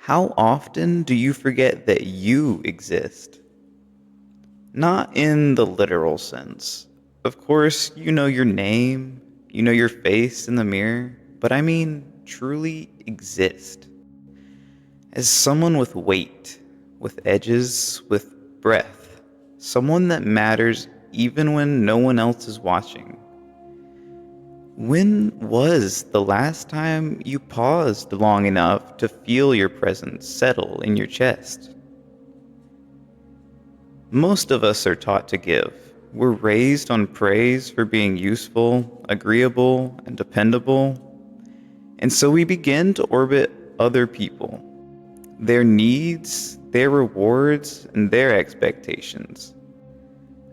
How often do you forget that you exist? Not in the literal sense. Of course, you know your name, you know your face in the mirror, but I mean truly exist. As someone with weight, with edges, with breath. Someone that matters even when no one else is watching. When was the last time you paused long enough to feel your presence settle in your chest? Most of us are taught to give. We're raised on praise for being useful, agreeable, and dependable. And so we begin to orbit other people, their needs, their rewards, and their expectations,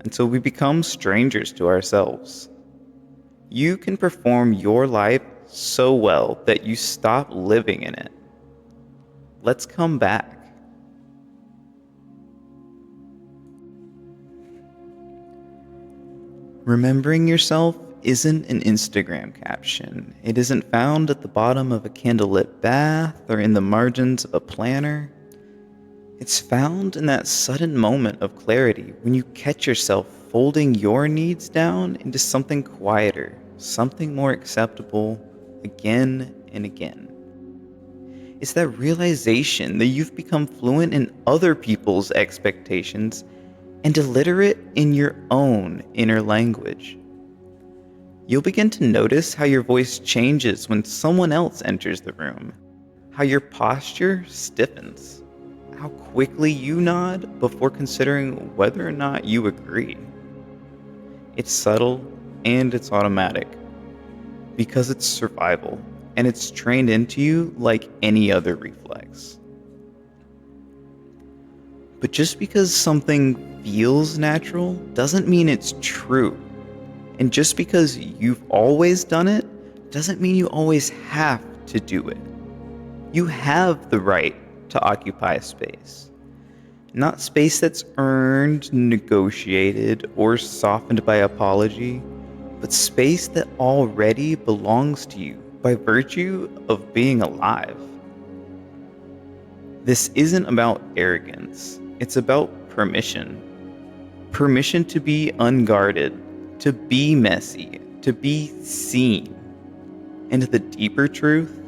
until we become strangers to ourselves. You can perform your life so well that you stop living in it. Let's come back. Remembering yourself isn't an Instagram caption. It isn't found at the bottom of a candlelit bath or in the margins of a planner. It's found in that sudden moment of clarity when you catch yourself folding your needs down into something quieter, something more acceptable, again and again. It's that realization that you've become fluent in other people's expectations and illiterate in your own inner language. You'll begin to notice how your voice changes when someone else enters the room, how your posture stiffens, how quickly you nod before considering whether or not you agree. It's subtle and it's automatic because it's survival and it's trained into you like any other reflex. But just because something feels natural doesn't mean it's true. And just because you've always done it doesn't mean you always have to do it. You have the right to occupy space. Not space that's earned, negotiated, or softened by apology, but space that already belongs to you by virtue of being alive. This isn't about arrogance, it's about permission. Permission to be unguarded, to be messy, to be seen. And the deeper truth,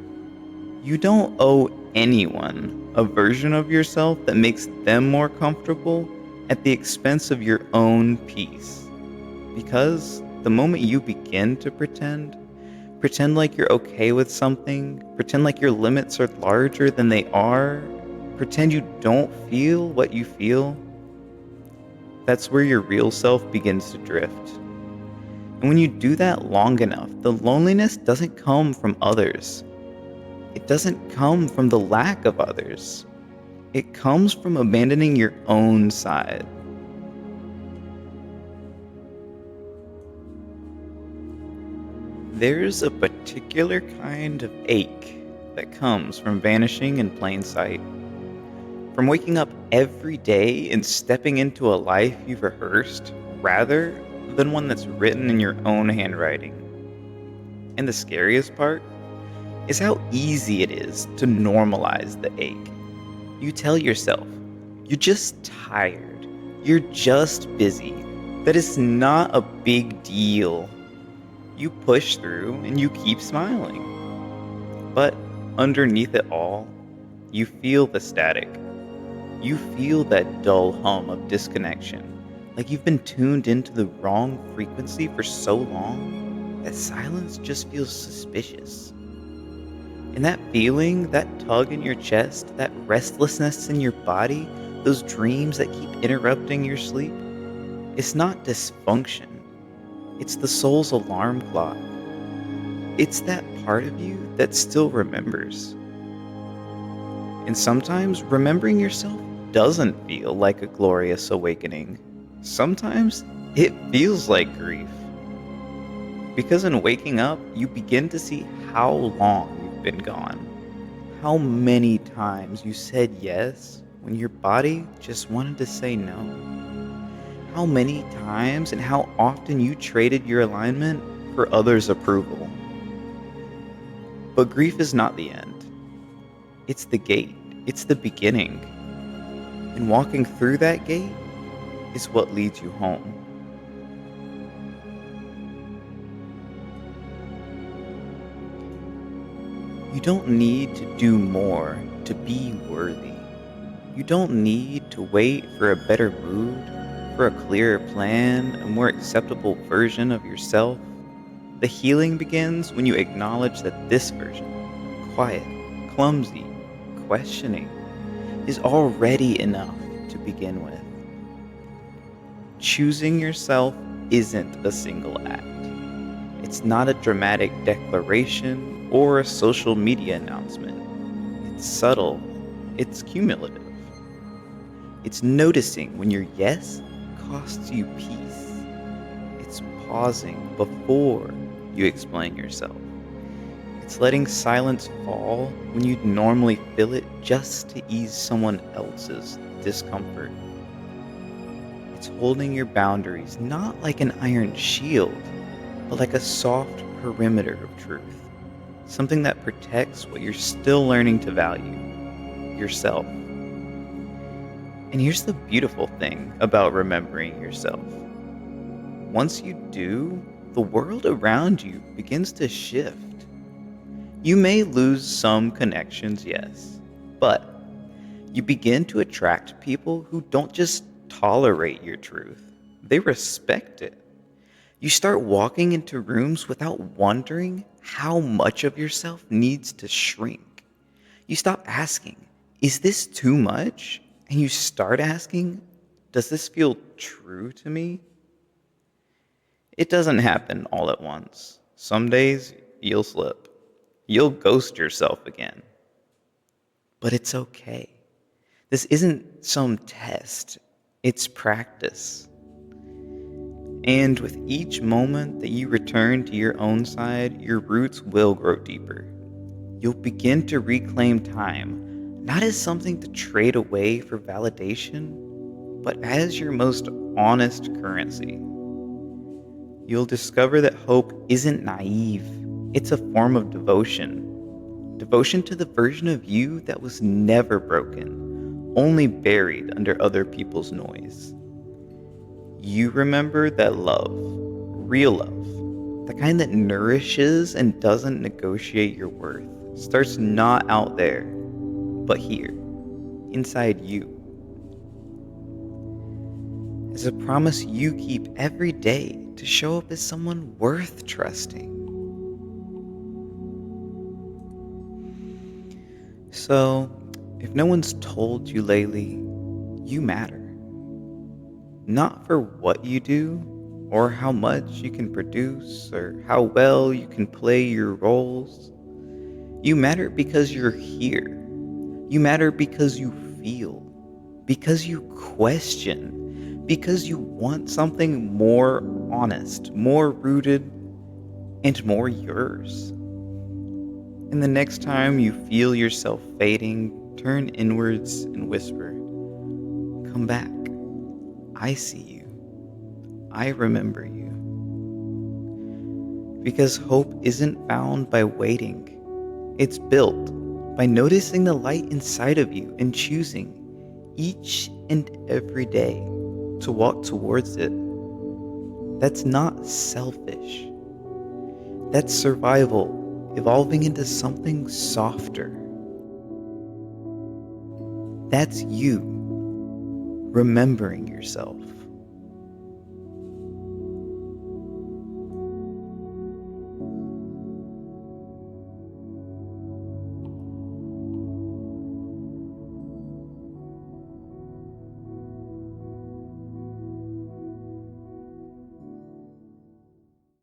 you don't owe anyone a version of yourself that makes them more comfortable at the expense of your own peace. Because the moment you begin to pretend like you're okay with something, pretend like your limits are larger than they are, pretend you don't feel what you feel, that's where your real self begins to drift. And when you do that long enough, the loneliness doesn't come from others. It doesn't come from the lack of others. It comes from abandoning your own side. There's a particular kind of ache that comes from vanishing in plain sight. From waking up every day and stepping into a life you've rehearsed rather than one that's written in your own handwriting. And the scariest part is how easy it is to normalize the ache. You tell yourself, you're just tired, you're just busy, that it's not a big deal. You push through and you keep smiling. But underneath it all, you feel the static. You feel that dull hum of disconnection, like you've been tuned into the wrong frequency for so long that silence just feels suspicious. And that feeling, that tug in your chest, that restlessness in your body, those dreams that keep interrupting your sleep, it's not dysfunction. It's the soul's alarm clock. It's that part of you that still remembers. And sometimes remembering yourself doesn't feel like a glorious awakening. Sometimes it feels like grief. Because in waking up, you begin to see how long you've been gone. How many times you said yes when your body just wanted to say no. How many times and how often you traded your alignment for others' approval. But grief is not the end. It's the gate. It's the beginning, and walking through that gate is what leads you home. You don't need to do more to be worthy. You don't need to wait for a better mood, for a clearer plan, a more acceptable version of yourself. The healing begins when you acknowledge that this version, quiet, clumsy, questioning, is already enough to begin with. Choosing yourself isn't a single act. It's not a dramatic declaration or a social media announcement. It's subtle, it's cumulative. It's noticing when your yes costs you peace. It's pausing before you explain yourself. It's letting silence fall when you'd normally fill it just to ease someone else's discomfort. It's holding your boundaries not like an iron shield, but like a soft perimeter of truth. Something that protects what you're still learning to value, yourself. And here's the beautiful thing about remembering yourself. Once you do, the world around you begins to shift. You may lose some connections, yes, but you begin to attract people who don't just tolerate your truth, they respect it. You start walking into rooms without wondering how much of yourself needs to shrink. You stop asking, is this too much? And you start asking, does this feel true to me? It doesn't happen all at once. Some days you'll slip. You'll ghost yourself again. But it's okay. This isn't some test, it's practice. And with each moment that you return to your own side, your roots will grow deeper. You'll begin to reclaim time, not as something to trade away for validation, but as your most honest currency. You'll discover that hope isn't naive, it's a form of devotion. Devotion to the version of you that was never broken, only buried under other people's noise. You remember that love, real love, the kind that nourishes and doesn't negotiate your worth, starts not out there, but here, inside you. As a promise you keep every day to show up as someone worth trusting. So, if no one's told you lately, you matter. Not for what you do, or how much you can produce, or how well you can play your roles. You matter because you're here. You matter because you feel, because you question, because you want something more honest, more rooted, and more yours. And the next time you feel yourself fading, turn inwards and whisper, "Come back. I see you. I remember you." Because hope isn't found by waiting. It's built by noticing the light inside of you and choosing each and every day to walk towards it. That's not selfish. That's survival evolving into something softer. That's you remembering yourself.